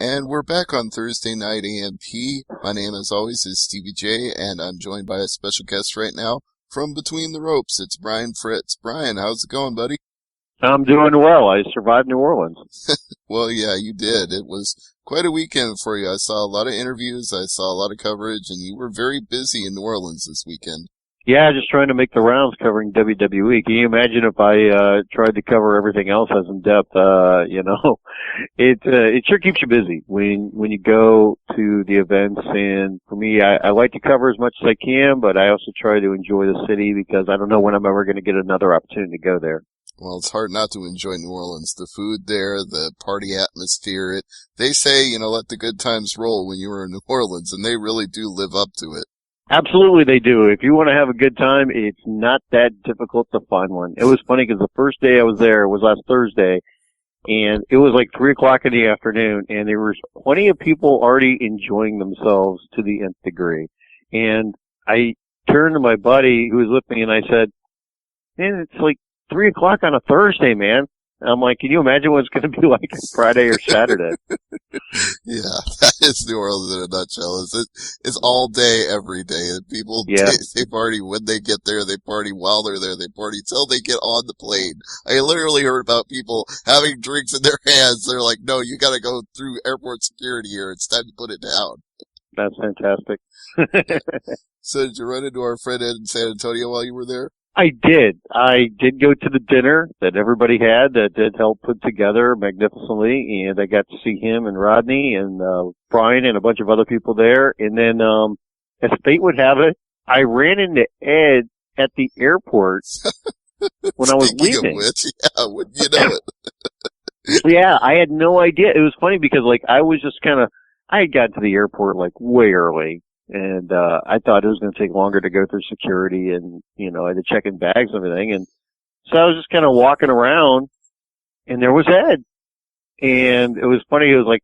And we're back on Thursday night AMP. My name, as always, is Stevie J, and I'm joined by a special guest right now from Between the Ropes. It's Bryan Fritz. Bryan, how's it going, buddy? I'm doing well. I survived New Orleans. Well, yeah, you did. It was quite a weekend for you. I saw a lot of interviews, I saw a lot of coverage, and you were very busy in New Orleans this weekend. Yeah, just trying to make the rounds covering WWE. Can you imagine if I tried to cover everything else as in depth? It sure keeps you busy when you go to the events. And for me, I like to cover as much as I can, but I also try to enjoy the city because I don't know when I'm ever going to get another opportunity to go there. Well, it's hard not to enjoy New Orleans. The food there, the party atmosphere. They say, let the good times roll when you were in New Orleans, and they really do live up to it. Absolutely, they do. If you want to have a good time, it's not that difficult to find one. It was funny because the first day I was there was last Thursday, and it was like 3 o'clock in the afternoon, and there was plenty of people already enjoying themselves to the nth degree. And I turned to my buddy who was with me, and I said, "Man, it's like 3 o'clock on a Thursday, man." And I'm like, can you imagine what it's going to be like Friday or Saturday? Yeah, that is New Orleans in a nutshell. It's all day, every day. And people, Yeah. they party when they get there. They party while they're there. They party till they get on the plane. I literally heard about people having drinks in their hands. They're like, no, you got to go through airport security here. It's time to put it down. That's fantastic. So did you run into our friend Ed in San Antonio while you were there? I did. I did go to the dinner that everybody had that did help put together magnificently, and I got to see him and Rodney and Bryan and a bunch of other people there. And then, as fate would have it, I ran into Ed at the airport when I was leaving. Of which, yeah, wouldn't you know it? Yeah, I had no idea. It was funny because I was just I had got to the airport way early. And, I thought it was going to take longer to go through security and, I had to check in bags and everything. And so I was just kind of walking around and there was Ed. And it was funny. It was like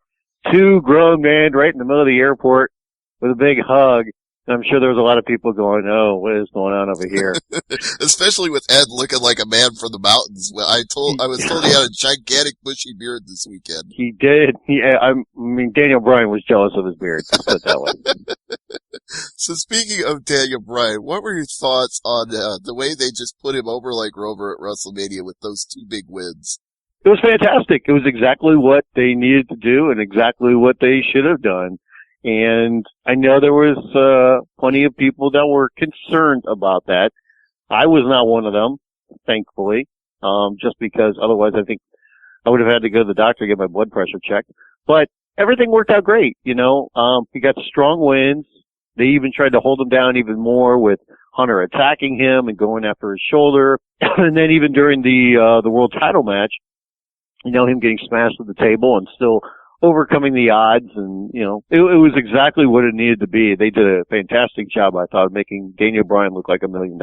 2 grown men right in the middle of the airport with a big hug. And I'm sure there was a lot of people going, "Oh, what is going on over here?" Especially with Ed looking like a man from the mountains. Well, I was told he had a gigantic bushy beard this weekend. He did. Daniel Bryan was jealous of his beard. Let's put it that way. So speaking of Daniel Bryan, what were your thoughts on the way they just put him over like Rover at WrestleMania with those 2 big wins? It was fantastic. It was exactly what they needed to do and exactly what they should have done. And I know there was plenty of people that were concerned about that. I was not one of them, thankfully, just because otherwise I think I would have had to go to the doctor to get my blood pressure checked. But everything worked out great, He got strong wins. They even tried to hold him down even more with Hunter attacking him and going after his shoulder. And then even during the world title match, him getting smashed at the table and still overcoming the odds, and it was exactly what it needed to be. They did a fantastic job, I thought, making Daniel Bryan look like $1 million.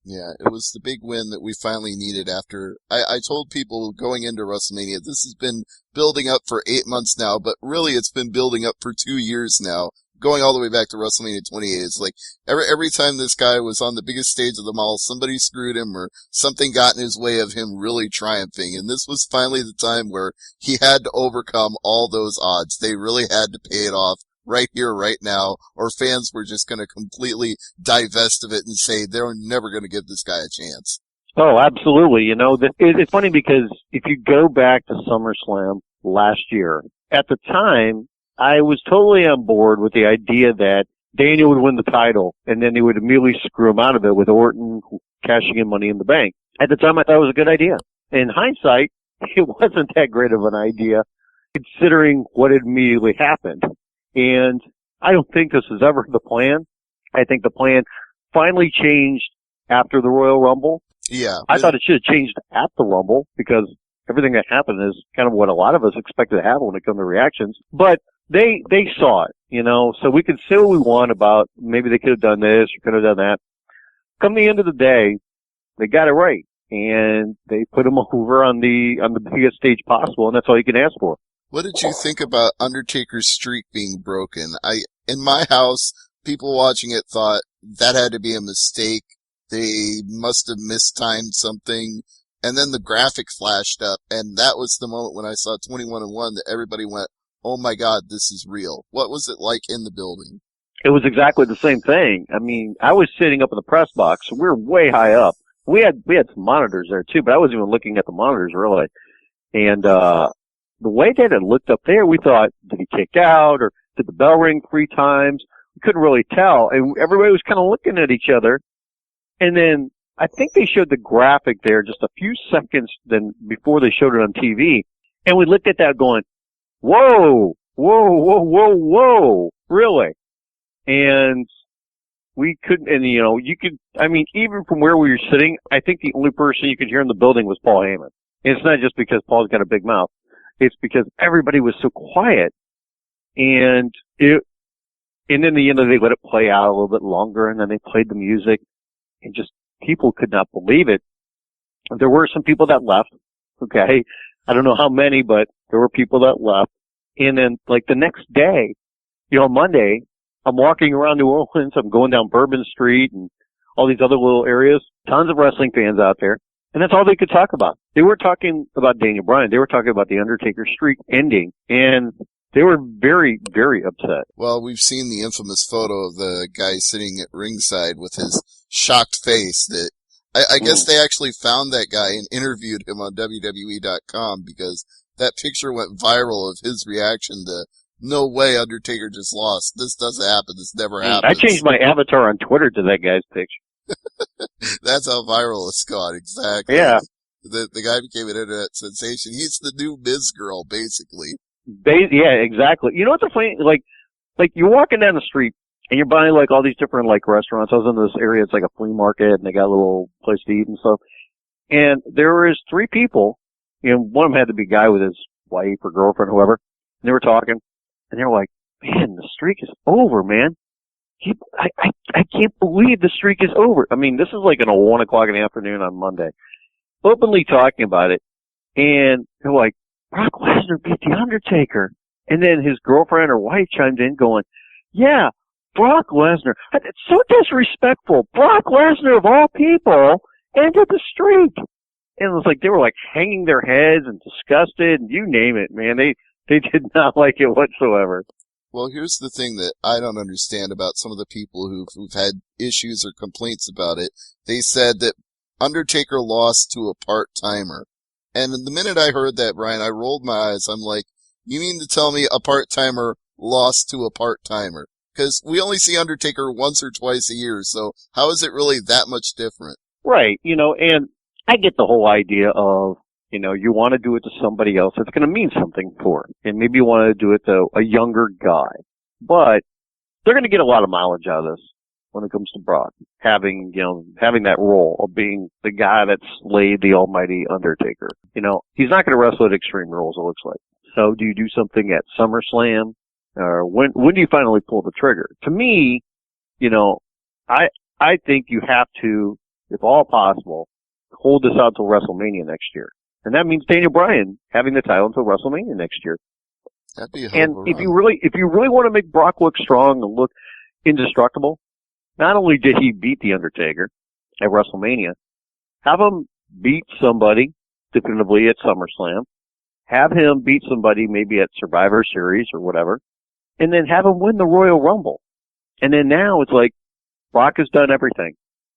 Yeah, it was the big win that we finally needed after I told people going into WrestleMania, this has been building up for 8 months now, but really it's been building up for 2 years now. Going all the way back to WrestleMania 28, it's like every time this guy was on the biggest stage of them all, somebody screwed him or something got in his way of him really triumphing. And this was finally the time where he had to overcome all those odds. They really had to pay it off right here, right now, or fans were just going to completely divest of it and say they're never going to give this guy a chance. Oh, absolutely. It's funny because if you go back to SummerSlam last year, at the time, I was totally on board with the idea that Daniel would win the title, and then he would immediately screw him out of it with Orton cashing in Money in the Bank. At the time, I thought it was a good idea. In hindsight, it wasn't that great of an idea, considering what had immediately happened. And I don't think this was ever the plan. I think the plan finally changed after the Royal Rumble. Yeah. I thought it should have changed at the Rumble, because everything that happened is kind of what a lot of us expected to happen when it comes to reactions. But they saw it, so we can say what we want about maybe they could have done this or could have done that. Come the end of the day, they got it right, and they put him over on the biggest stage possible, and that's all you can ask for. What did you think about Undertaker's streak being broken? In my house, people watching it thought that had to be a mistake. They must have mistimed something. And then the graphic flashed up, and that was the moment when I saw 21-1 that everybody went, oh my God, this is real? What was it like in the building? It was exactly the same thing. I mean, I was sitting up in the press box, so we were way high up. We had some monitors there too, but I wasn't even looking at the monitors really. And the way that it looked up there, we thought, did he kick out or did the bell ring 3 times? We couldn't really tell, and everybody was kind of looking at each other. And then I think they showed the graphic there just a few seconds before they showed it on TV, and we looked at that going, whoa, whoa, whoa, whoa, whoa, really? And we couldn't, and even from where we were sitting, I think the only person you could hear in the building was Paul Heyman. And it's not just because Paul's got a big mouth. It's because everybody was so quiet. And then the end of they let it play out a little bit longer, and then they played the music, and just people could not believe it. There were some people that left. Okay. I don't know how many, but there were people that left. And then like the next day, Monday, I'm walking around New Orleans. I'm going down Bourbon Street and all these other little areas. Tons of wrestling fans out there. And that's all they could talk about. They weren't talking about Daniel Bryan. They were talking about the Undertaker streak ending. And they were very, very upset. Well, we've seen the infamous photo of the guy sitting at ringside with his shocked face that I guess they actually found that guy and interviewed him on WWE.com because that picture went viral of his reaction to, no way Undertaker just lost. This doesn't happen. This never happens. I changed my avatar on Twitter to that guy's picture. That's how viral it's gone. Exactly. Yeah. The guy became an internet sensation. He's the new Miz girl, basically. Yeah, exactly. You know what's the funny, like you're walking down the street and you're buying like all these different like restaurants. I was in this area, it's like a flea market and they got a little place to eat and stuff. And there was 3 people, one of them had to be a guy with his wife or girlfriend, whoever, and they were talking and they were like, man, the streak is over, man. I can't believe the streak is over. I mean, this is like at 1 o'clock in the afternoon on Monday, openly talking about it. And they're like, Brock Lesnar beat The Undertaker. And then his girlfriend or wife chimed in going, yeah, Brock Lesnar. It's so disrespectful. Brock Lesnar, of all people, ended the streak. And it was like they were like hanging their heads and disgusted and you name it, man. They did not like it whatsoever. Well, here's the thing that I don't understand about some of the people who've had issues or complaints about it. They said that Undertaker lost to a part-timer. And the minute I heard that, Brian, I rolled my eyes. I'm like, you mean to tell me a part-timer lost to a part-timer? Because we only see Undertaker once or twice a year, so how is it really that much different? Right, and I get the whole idea of, you want to do it to somebody else that's going to mean something for. And maybe you want to do it to a younger guy. But they're going to get a lot of mileage out of this when it comes to Brock. Having that role of being the guy that slayed the almighty Undertaker. He's not going to wrestle at Extreme Rules, it looks like. So do you do something at SummerSlam? Or when do you finally pull the trigger? To me, I think you have to, if all possible, hold this out till WrestleMania next year. And that means Daniel Bryan having the title until WrestleMania next year. That'd be a hell of a run. If you really want to make Brock look strong and look indestructible, not only did he beat The Undertaker at WrestleMania, have him beat somebody definitively at SummerSlam, have him beat somebody maybe at Survivor Series or whatever, and then have him win the Royal Rumble. And then now it's like, Brock has done everything.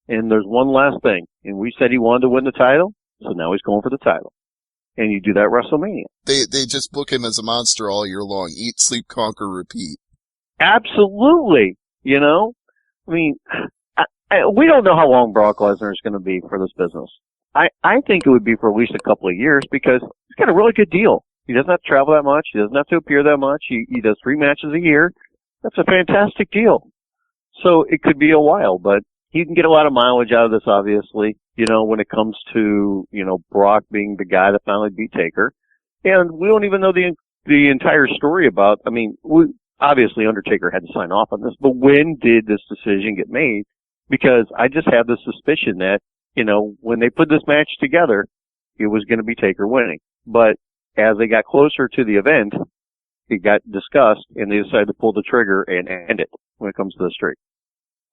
And there's one last thing. And we said he wanted to win the title, so now he's going for the title. And you do that at WrestleMania. They just book him as a monster all year long. Eat, sleep, conquer, repeat. Absolutely. I mean, we don't know how long Brock Lesnar is going to be for this business. I think it would be for at least a couple of years because he's got a really good deal. He doesn't have to travel that much. He doesn't have to appear that much. He does 3 matches a year. That's a fantastic deal. So it could be a while, but he can get a lot of mileage out of this, obviously, when it comes to, Brock being the guy that finally beat Taker. And we don't even know the entire story about, obviously Undertaker had to sign off on this, but when did this decision get made? Because I just have the suspicion that, when they put this match together, it was going to be Taker winning. But as they got closer to the event, it got discussed and they decided to pull the trigger and end it when it comes to the streak.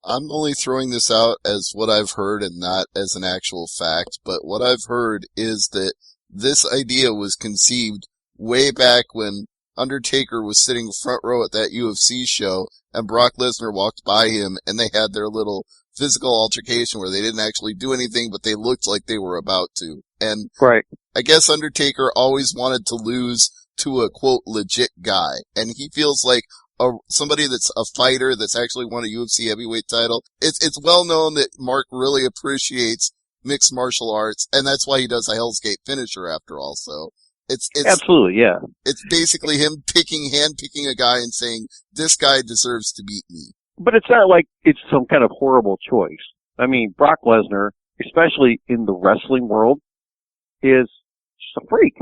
I'm only throwing this out as what I've heard and not as an actual fact, but what I've heard is that this idea was conceived way back when Undertaker was sitting front row at that UFC show, and Brock Lesnar walked by him, and they had their little physical altercation where they didn't actually do anything, but they looked like they were about to. And Right. I guess Undertaker always wanted to lose to a, quote, legit guy. And he feels like somebody that's a fighter that's actually won a UFC heavyweight title. It's well known that Mark really appreciates mixed martial arts, and that's why he does a Hell's Gate finisher after all. So it's Absolutely, yeah. It's basically him handpicking a guy and saying, this guy deserves to beat me. But it's not like it's some kind of horrible choice. I mean, Brock Lesnar, especially in the wrestling world, is just a freak.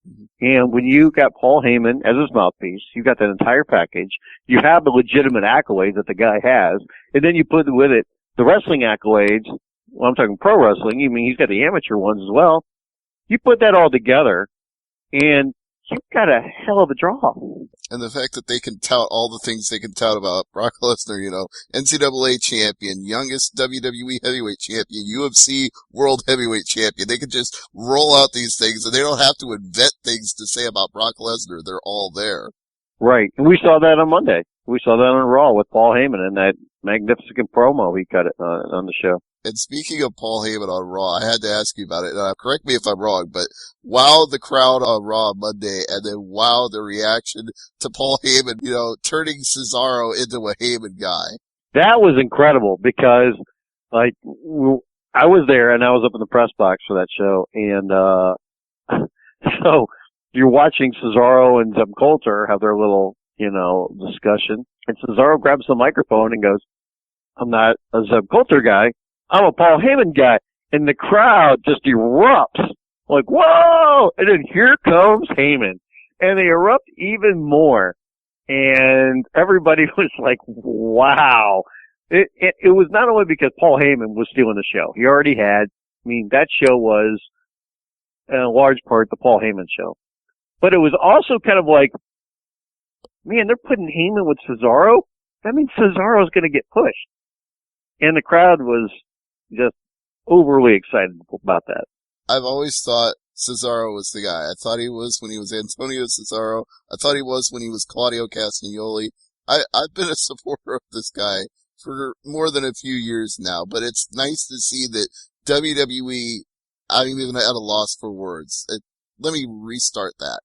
Mm-hmm. And when you got Paul Heyman as his mouthpiece, you got that entire package, you have the legitimate accolades that the guy has, and then you put with it the wrestling accolades. Well, I'm talking pro wrestling. I mean, he's got the amateur ones as well. You put that all together, and you've got a hell of a draw. And the fact that they can tout all the things they can tout about Brock Lesnar, NCAA champion, youngest WWE heavyweight champion, UFC world heavyweight champion. They can just roll out these things, and they don't have to invent things to say about Brock Lesnar. They're all there. Right. And we saw that on Monday. We saw that on Raw with Paul Heyman and that magnificent promo he cut on the show. And speaking of Paul Heyman on Raw, I had to ask you about it. Correct me if I'm wrong, but wow, the crowd on Raw Monday, and then wow, the reaction to Paul Heyman, turning Cesaro into a Heyman guy. That was incredible because, I was there and I was up in the press box for that show, and so you're watching Cesaro and Zeb Coulter have their little, discussion, and Cesaro grabs the microphone and goes, "I'm not a Zeb Coulter guy. I'm a Paul Heyman guy," and the crowd just erupts like, "Whoa!" And then here comes Heyman, and they erupt even more, and everybody was like, "Wow!" It was not only because Paul Heyman was stealing the show; he already had. I mean, that show was in a large part the Paul Heyman show, but it was also kind of like, man, they're putting Heyman with Cesaro. That means Cesaro's going to get pushed, and the crowd was just overly excited about that. I've always thought Cesaro was the guy. I thought he was when he was Antonio Cesaro. I thought he was when he was Claudio Castagnoli. I've been a supporter of this guy for more than a few years now, but it's nice to see that WWE, I'm even at a loss for words. Let me restart that.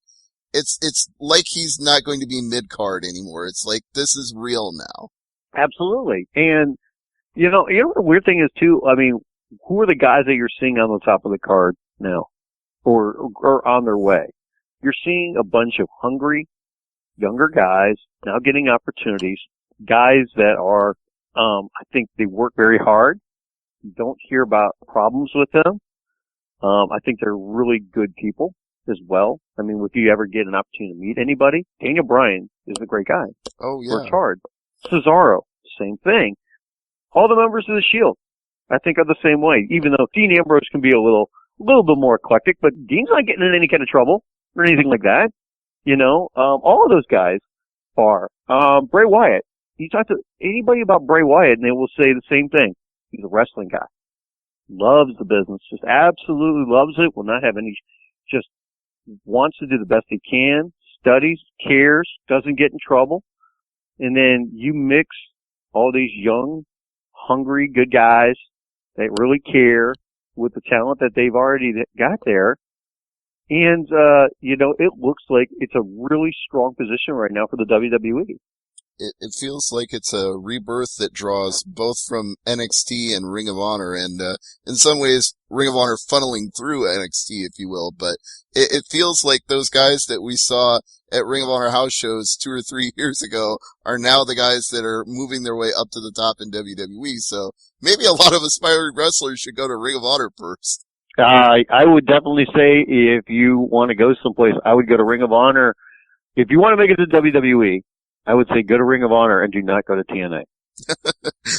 It's like he's not going to be mid-card anymore. It's like this is real now. Absolutely. And you know what the weird thing is too? I mean, who are the guys that you're seeing on the top of the card now, or on their way? You're seeing a bunch of hungry, younger guys now getting opportunities. Guys that are, I think they work very hard. You don't hear about problems with them. I think they're really good people as well. I mean, if you ever get an opportunity to meet anybody, Daniel Bryan is a great guy. Oh yeah. Works hard. Cesaro, same thing. All the members of the Shield, I think, are the same way. Even though Dean Ambrose can be a little bit more eclectic, but Dean's not getting in any kind of trouble or anything like that. All of those guys are. Bray Wyatt. You talk to anybody about Bray Wyatt, and they will say the same thing. He's a wrestling guy. Loves the business. Just absolutely loves it. Will not have any. Just wants to do the best he can. Studies, cares, doesn't get in trouble. And then you mix all these young, hungry, good guys that really care with the talent that they've already got there. And, it looks like it's a really strong position right now for the WWE. It feels like it's a rebirth that draws both from NXT and Ring of Honor, and in some ways Ring of Honor funneling through NXT, if you will. But it feels like those guys that we saw at Ring of Honor house shows 2 or 3 years ago are now the guys that are moving their way up to the top in WWE. So maybe a lot of aspiring wrestlers should go to Ring of Honor first. I would definitely say if you want to go someplace, I would go to Ring of Honor. If you want to make it to WWE, I would say go to Ring of Honor and do not go to TNA.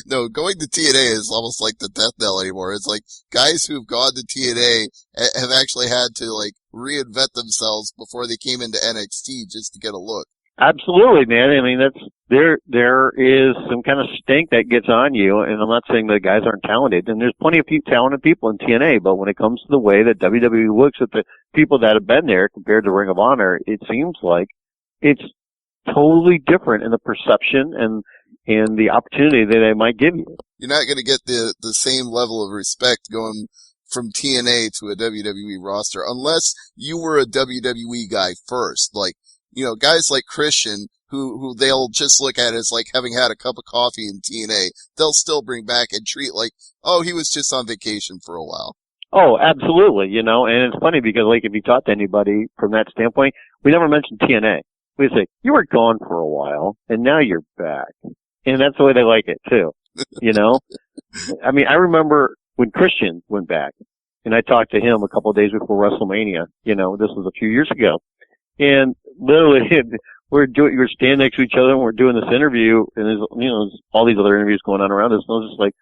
No, going to TNA is almost like the death knell anymore. It's like guys who've gone to TNA have actually had to reinvent themselves before they came into NXT just to get a look. Absolutely, man. I mean, there is some kind of stink that gets on you, and I'm not saying the guys aren't talented, and there's plenty of talented people in TNA, but when it comes to the way that WWE looks at the people that have been there compared to Ring of Honor, it seems like it's totally different in the perception and the opportunity that they might give you. You're not going to get the same level of respect going from TNA to a WWE roster unless you were a WWE guy first. Like, you know, guys like Christian, who they'll just look at as like having had a cup of coffee in TNA, they'll still bring back and treat like, oh, he was just on vacation for a while. Oh, absolutely, you know, and it's funny because, like, if you talk to anybody from that standpoint, we never mentioned TNA. We say, you were gone for a while, and now you're back. And that's the way they like it, too, you know? I mean, I remember when Christian went back, and I talked to him a couple of days before WrestleMania, you know, this was a few years ago, and literally, we're standing next to each other, and we're doing this interview, and there's, you know, there's all these other interviews going on around us, and I was just like,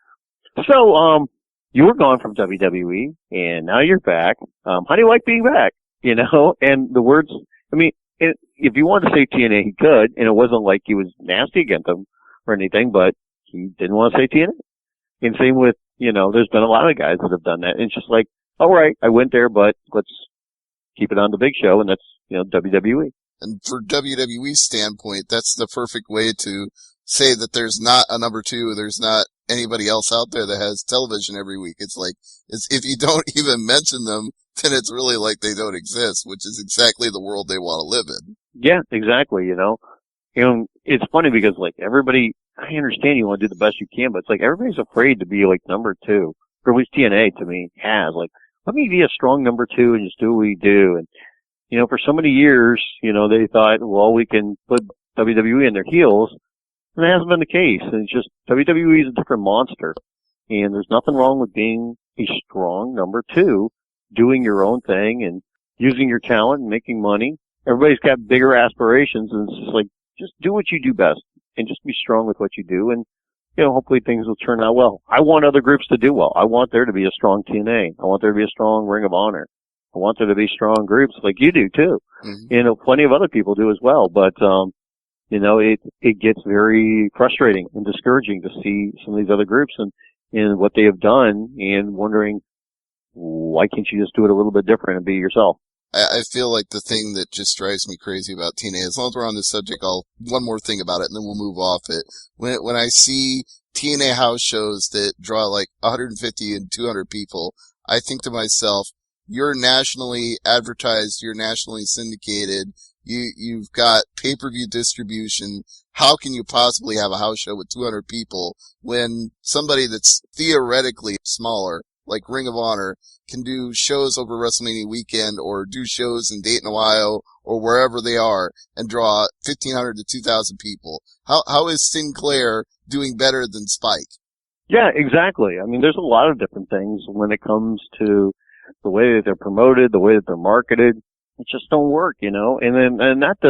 so, you were gone from WWE, and now you're back. How do you like being back? You know, and the words, I mean, if you wanted to say TNA, he could, and it wasn't like he was nasty against them or anything, but he didn't want to say TNA. And same with, you know, there's been a lot of guys that have done that. And it's just like, all right, I went there, but let's keep it on the big show, and that's, you know, WWE. And for WWE's standpoint, that's the perfect way to say that there's not a number two, there's not anybody else out there that has television every week. It's like, if you don't even mention them, then it's really like they don't exist, which is exactly the world they want to live in. Yeah, exactly, you know. And it's funny because, like, everybody, I understand you want to do the best you can, but it's like everybody's afraid to be, like, number two. Or at least TNA, to me, has. Like, let me be a strong number two and just do what we do. And, you know, for so many years, you know, they thought, well, we can put WWE in their heels. And that hasn't been the case. And it's just, WWE is a different monster. And there's nothing wrong with being a strong number two, doing your own thing and using your talent and making money. Everybody's got bigger aspirations, and it's just like, just do what you do best and just be strong with what you do. And, you know, hopefully things will turn out well. I want other groups to do well. I want there to be a strong TNA. I want there to be a strong Ring of Honor. I want there to be strong groups like you do too. Mm-hmm. You know, plenty of other people do as well. But, you know, it gets very frustrating and discouraging to see some of these other groups and what they have done and wondering, why can't you just do it a little bit different and be yourself? I feel like the thing that just drives me crazy about TNA, as long as we're on this subject, one more thing about it and then we'll move off it. When I see TNA house shows that draw like 150 and 200 people, I think to myself, you're nationally advertised, you're nationally syndicated, you've got pay-per-view distribution. How can you possibly have a house show with 200 people when somebody that's theoretically smaller, like Ring of Honor, can do shows over WrestleMania weekend or do shows in Dayton, Ohio, or wherever they are and draw 1,500 to 2,000 people? How is Sinclair doing better than Spike? Yeah, exactly. I mean, there's a lot of different things when it comes to the way that they're promoted, the way that they're marketed. It just don't work, you know, and that's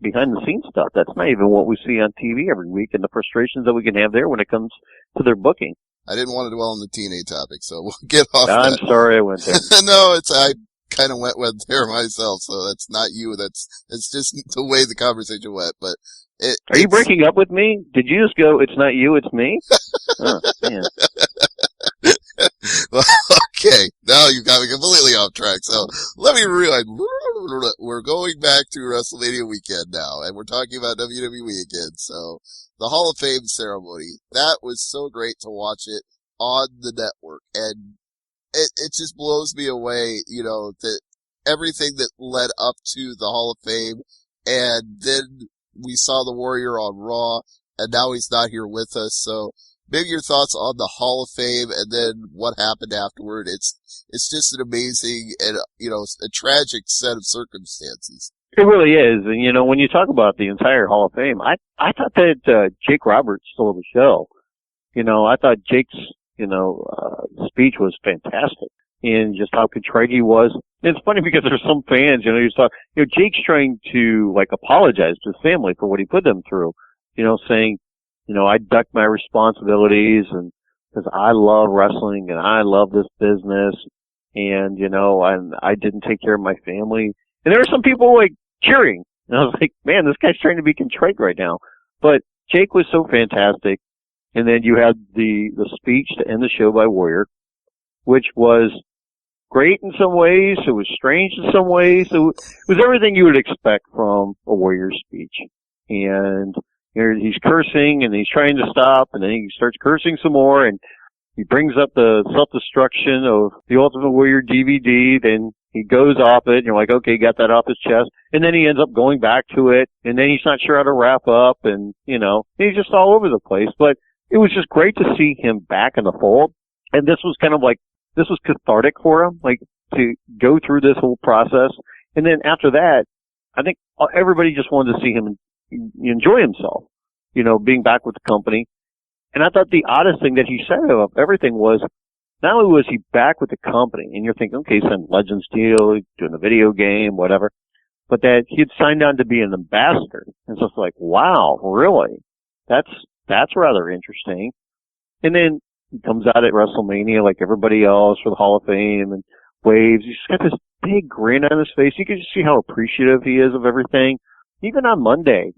behind the scenes stuff. That's not even what we see on TV every week and the frustrations that we can have there when it comes to their booking. I didn't want to dwell on the TNA topic, so we'll get off I'm that. sorry I went there. No, I kind of went there myself, so that's not you. It's just the way the conversation went, but Are you breaking up with me? Did you just go, it's not you, it's me? Oh, man. Well, okay, now you got me completely off track. So let me rewind. We're going back to WrestleMania weekend now, and we're talking about WWE again. So the Hall of Fame ceremony, that was so great to watch it on the network, and it just blows me away, you know, that everything that led up to the Hall of Fame, and then we saw the Warrior on Raw, and now he's not here with us. So maybe your thoughts on the Hall of Fame and then what happened afterward. It's just an amazing and, you know, a tragic set of circumstances. It really is. And, you know, when you talk about the entire Hall of Fame, I thought that Jake Roberts stole the show. You know, I thought Jake's, you know, speech was fantastic and just how contrite he was. And it's funny because there's some fans, you know, Jake's trying to, like, apologize to his family for what he put them through, you know, saying, you know, I ducked my responsibilities and because I love wrestling and I love this business and, you know, I didn't take care of my family. And there were some people like cheering. And I was like, man, this guy's trying to be contrite right now. But Jake was so fantastic. And then you had the speech to end the show by Warrior, which was great in some ways. It was strange in some ways. It was everything you would expect from a Warrior speech. And he's cursing and he's trying to stop, and then he starts cursing some more, and he brings up the self-destruction of the Ultimate Warrior DVD. Then he goes off it, and you're like, okay, he got that off his chest. And then he ends up going back to it, and then he's not sure how to wrap up, and, he's just all over the place. But it was just great to see him back in the fold. And this was kind of like, this was cathartic for him, like, to go through this whole process. And then after that, I think everybody just wanted to see him enjoy himself, being back with the company. And I thought the oddest thing that he said of everything was, not only was he back with the company, and you're thinking, okay, he's signed Legends deal, doing a video game, whatever, but that he had signed on to be an ambassador. And so it's like, wow, really? That's rather interesting. And then he comes out at WrestleMania like everybody else for the Hall of Fame and waves. He's got this big grin on his face. You can just see how appreciative he is of everything. Even on Monday.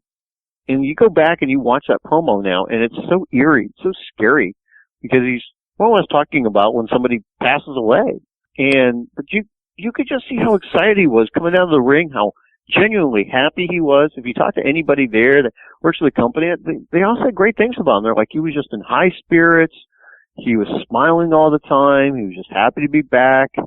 And you go back and you watch that promo now, and it's so eerie, so scary, because he's more or less talking about when somebody passes away. But you could just see how excited he was coming out of the ring, how genuinely happy he was. If you talk to anybody there that works for the company, they all said great things about him. They're like, he was just in high spirits. He was smiling all the time. He was just happy to be back. I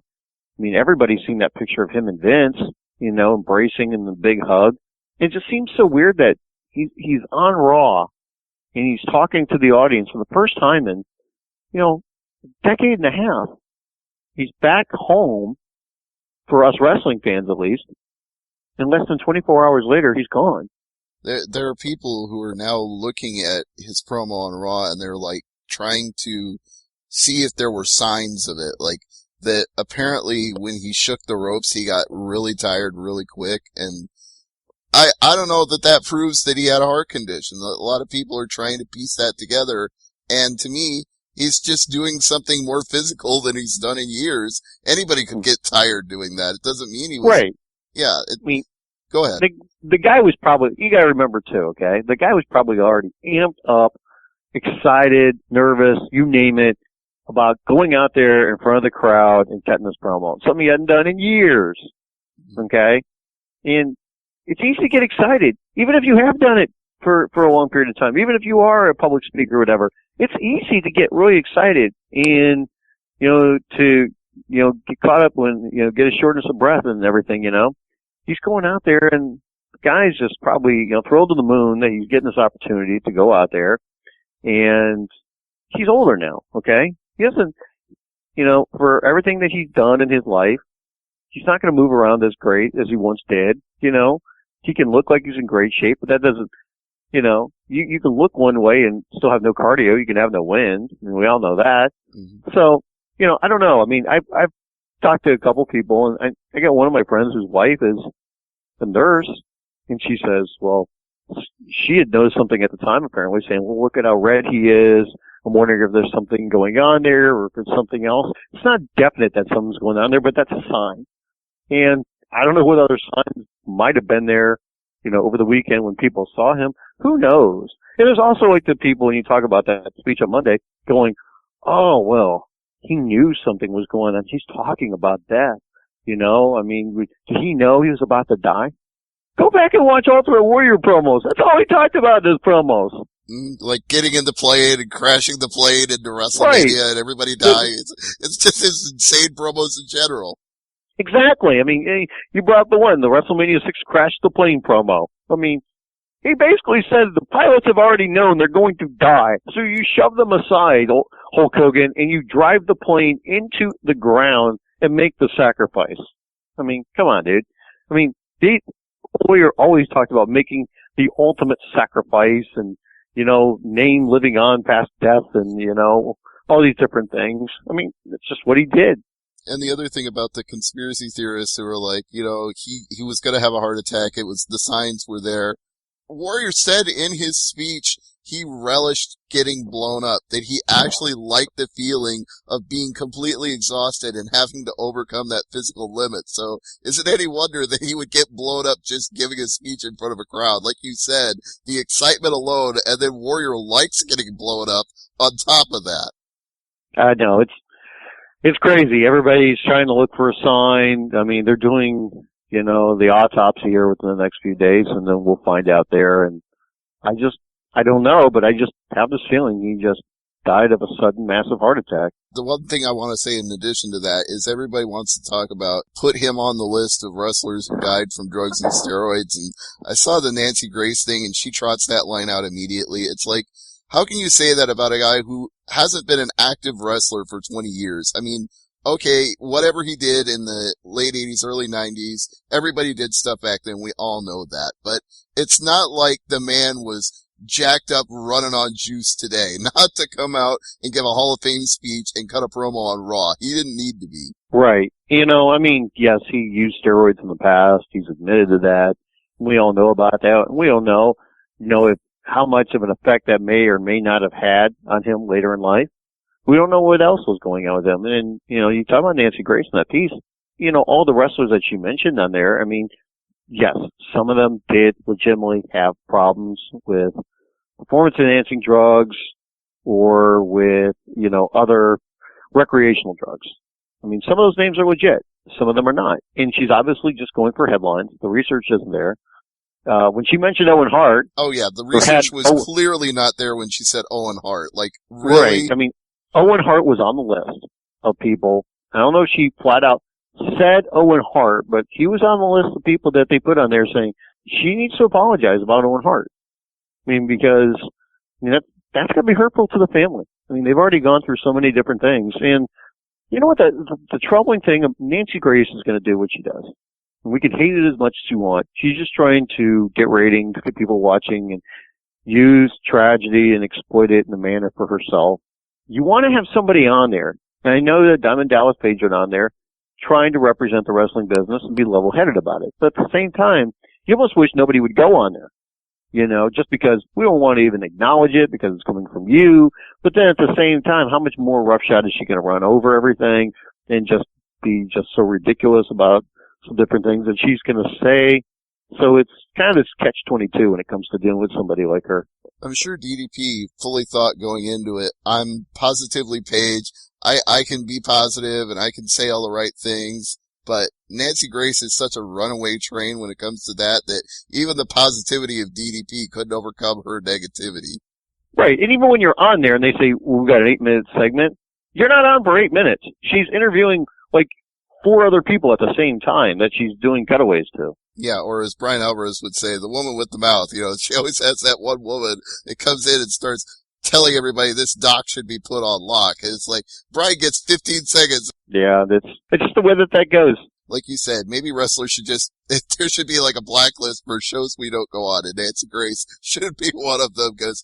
mean, everybody's seen that picture of him and Vince, embracing in the big hug. It just seems so weird that he's on Raw and he's talking to the audience for the first time in, a decade and a half. He's back home, for us wrestling fans at least, and less than 24 hours later, he's gone. There are people who are now looking at his promo on Raw, and they're like trying to see if there were signs of it, like that apparently when he shook the ropes, he got really tired really quick, and I don't know that proves that he had a heart condition. A lot of people are trying to piece that together, and to me, he's just doing something more physical than he's done in years. Anybody could get tired doing that. It doesn't mean he was... Right. Yeah. Go ahead. The guy was probably... You gotta remember too, okay? The guy was probably already amped up, excited, nervous, you name it, about going out there in front of the crowd and cutting this promo. Something he hadn't done in years. Okay? And it's easy to get excited, even if you have done it for a long period of time. Even if you are a public speaker or whatever, it's easy to get really excited and, to get caught up when, get a shortness of breath and everything, He's going out there, and the guy's just probably, thrilled to the moon that he's getting this opportunity to go out there. And he's older now, okay? He doesn't, for everything that he's done in his life, he's not going to move around as great as he once did, He can look like he's in great shape, but that doesn't, you can look one way and still have no cardio. You can have no wind. I mean, we all know that. Mm-hmm. So, I don't know. I mean, I've talked to a couple people, and I got one of my friends whose wife is a nurse, and she says, well, she had noticed something at the time, apparently, saying, well, look at how red he is. I'm wondering if there's something going on there or if it's something else. It's not definite that something's going on there, but that's a sign. And I don't know what other signs might have been there, over the weekend when people saw him. Who knows? And there's also like the people, when you talk about that speech on Monday, going, oh, well, he knew something was going on. He's talking about death. I mean, did he know he was about to die? Go back and watch Ultimate Warrior promos. That's all he talked about in his promos. Like getting in the plane and crashing the plane into WrestleMania and everybody dying. It's just his insane promos in general. Exactly. I mean, you brought up the WrestleMania 6 crash the plane promo. I mean, he basically said the pilots have already known they're going to die. So you shove them aside, Hulk Hogan, and you drive the plane into the ground and make the sacrifice. I mean, come on, dude. I mean, Warrior always talked about making the ultimate sacrifice and, name living on past death and, all these different things. I mean, it's just what he did. And the other thing about the conspiracy theorists who are like, he was going to have a heart attack. It was, the signs were there. Warrior said in his speech he relished getting blown up, that he actually liked the feeling of being completely exhausted and having to overcome that physical limit. So is it any wonder that he would get blown up just giving a speech in front of a crowd? Like you said, the excitement alone, and then Warrior likes getting blown up on top of that. No, It's crazy. Everybody's trying to look for a sign. I mean, they're doing, the autopsy here within the next few days, and then we'll find out there. And I don't know, but I just have this feeling he just died of a sudden massive heart attack. The one thing I want to say in addition to that is everybody wants to talk about put him on the list of wrestlers who died from drugs and steroids. And I saw the Nancy Grace thing, and she trots that line out immediately. It's like, how can you say that about a guy who hasn't been an active wrestler for 20 years? I mean, okay, whatever he did in the late 80s, early 90s, everybody did stuff back then. We all know that. But it's not like the man was jacked up running on juice today, not to come out and give a Hall of Fame speech and cut a promo on Raw. He didn't need to be. Right. Yes, he used steroids in the past. He's admitted to that. We all know about that. And we all know, how much of an effect that may or may not have had on him later in life. We don't know what else was going on with him. And, you talk about Nancy Grace in that piece, all the wrestlers that you mentioned on there, I mean, yes, some of them did legitimately have problems with performance-enhancing drugs or with, other recreational drugs. I mean, some of those names are legit. Some of them are not. And she's obviously just going for headlines. The research isn't there. When she mentioned Owen Hart. Oh, yeah. The research was clearly not there when she said Owen Hart. Like, really? Right. I mean, Owen Hart was on the list of people. I don't know if she flat out said Owen Hart, but he was on the list of people that they put on there saying she needs to apologize about Owen Hart. I mean, because that's going to be hurtful to the family. I mean, they've already gone through so many different things. And you know what? The troubling thing, Nancy Grace is going to do what she does. And we can hate it as much as you want. She's just trying to get ratings, get people watching, and use tragedy and exploit it in a manner for herself. You want to have somebody on there. And I know that Diamond Dallas Page are on there trying to represent the wrestling business and be level-headed about it. But at the same time, you almost wish nobody would go on there. Just because we don't want to even acknowledge it because it's coming from you. But then at the same time, how much more roughshod is she going to run over everything and just be just so ridiculous about some different things that she's going to say? So it's kind of this catch-22 when it comes to dealing with somebody like her. I'm sure DDP fully thought going into it, I'm positively Paige. I can be positive and I can say all the right things. But Nancy Grace is such a runaway train when it comes to that even the positivity of DDP couldn't overcome her negativity. Right. And even when you're on there and they say, well, we've got an 8-minute segment, you're not on for 8 minutes. She's interviewing like 4 other people at the same time that she's doing cutaways to. Yeah, or as Bryan Alvarez would say, the woman with the mouth. She always has that one woman that comes in and starts telling everybody this doc should be put on lock. And it's like, Bryan gets 15 seconds. Yeah, it's just the way that goes. Like you said, maybe wrestlers there should be like a blacklist for shows we don't go on, and Nancy Grace should be one of them because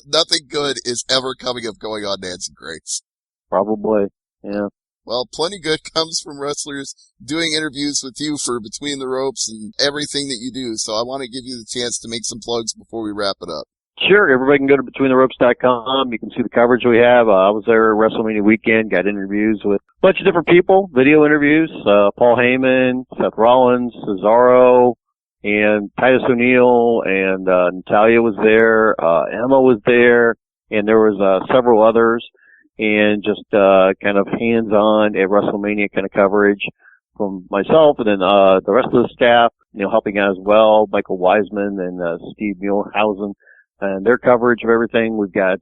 nothing good is ever coming of going on Nancy Grace. Probably, yeah. Well, plenty good comes from wrestlers doing interviews with you for Between the Ropes and everything that you do. So I want to give you the chance to make some plugs before we wrap it up. Sure. Everybody can go to BetweenTheRopes.com. You can see the coverage we have. I was there WrestleMania weekend, got interviews with a bunch of different people, video interviews, Paul Heyman, Seth Rollins, Cesaro, and Titus O'Neil, and Natalia was there, Emma was there, and there was several others, and just kind of hands-on at WrestleMania kind of coverage from myself, and then the rest of the staff, helping out as well, Michael Wiseman and Steve Muehlhausen, and their coverage of everything. We've got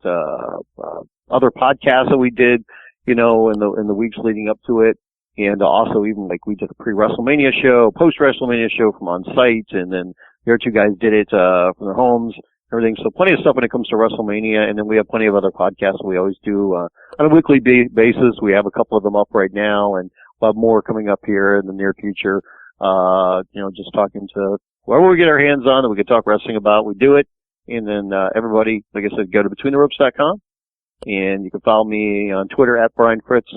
other podcasts that we did, in the weeks leading up to it, and also even like we did a pre-WrestleMania show, post-WrestleMania show from on site, and then the other 2 guys did it from their homes, everything. So plenty of stuff when it comes to WrestleMania, and then we have plenty of other podcasts we always do on a weekly basis. We have a couple of them up right now, and we'll have more coming up here in the near future. Just talking to whoever we get our hands on that we can talk wrestling about, we do it. And then everybody, like I said, go to BetweenTheRopes.com, and you can follow me on Twitter at Bryan Fritz,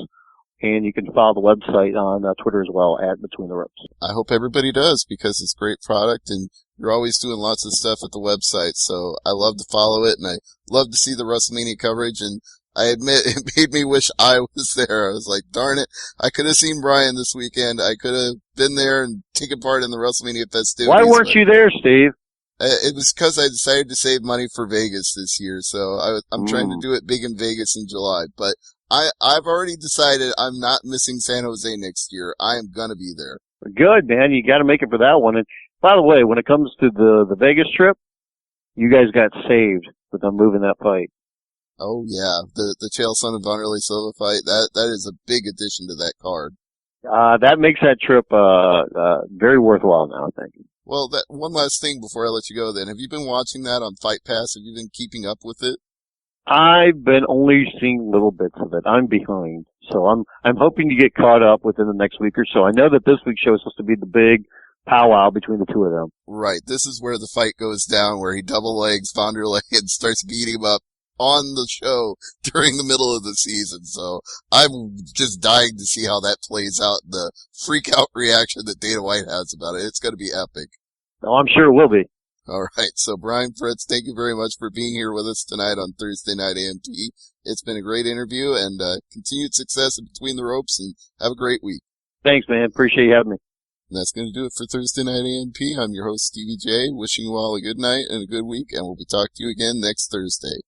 and you can follow the website on Twitter as well at Between the Ropes. I hope everybody does because it's great product, and you're always doing lots of stuff at the website. So I love to follow it, and I love to see the WrestleMania coverage. And I admit it made me wish I was there. I was like, darn it, I could have seen Bryan this weekend. I could have been there and taken part in the WrestleMania festivities. Why weren't you there, Steve? It was because I decided to save money for Vegas this year, so I'm trying to do it big in Vegas in July. But I've already decided I'm not missing San Jose next year. I am gonna be there. Good, man. You got to make it for that one. And by the way, when it comes to the Vegas trip, you guys got saved with them moving that fight. Oh yeah, the Chael Son of Vanderlei Silva fight. That is a big addition to that card. That makes that trip very worthwhile now, I think. Well, that one last thing before I let you go. Then, have you been watching that on Fight Pass? Have you been keeping up with it? I've been only seeing little bits of it. I'm behind, so I'm hoping to get caught up within the next week or so. I know that this week's show is supposed to be the big powwow between the two of them. Right. This is where the fight goes down, where he double legs Vanderlei and starts beating him up on the show during the middle of the season. So I'm just dying to see how that plays out. The freak out reaction that Dana White has about it. It's going to be epic. Oh, I'm sure it will be. All right. So Bryan, Fritz, thank you very much for being here with us tonight on Thursday Night AMT. It's been a great interview and continued success in Between the Ropes, and have a great week. Thanks, man. Appreciate you having me. And that's going to do it for Thursday Night AMP. I'm your host, Stevie J, wishing you all a good night and a good week, and we'll be talking to you again next Thursday.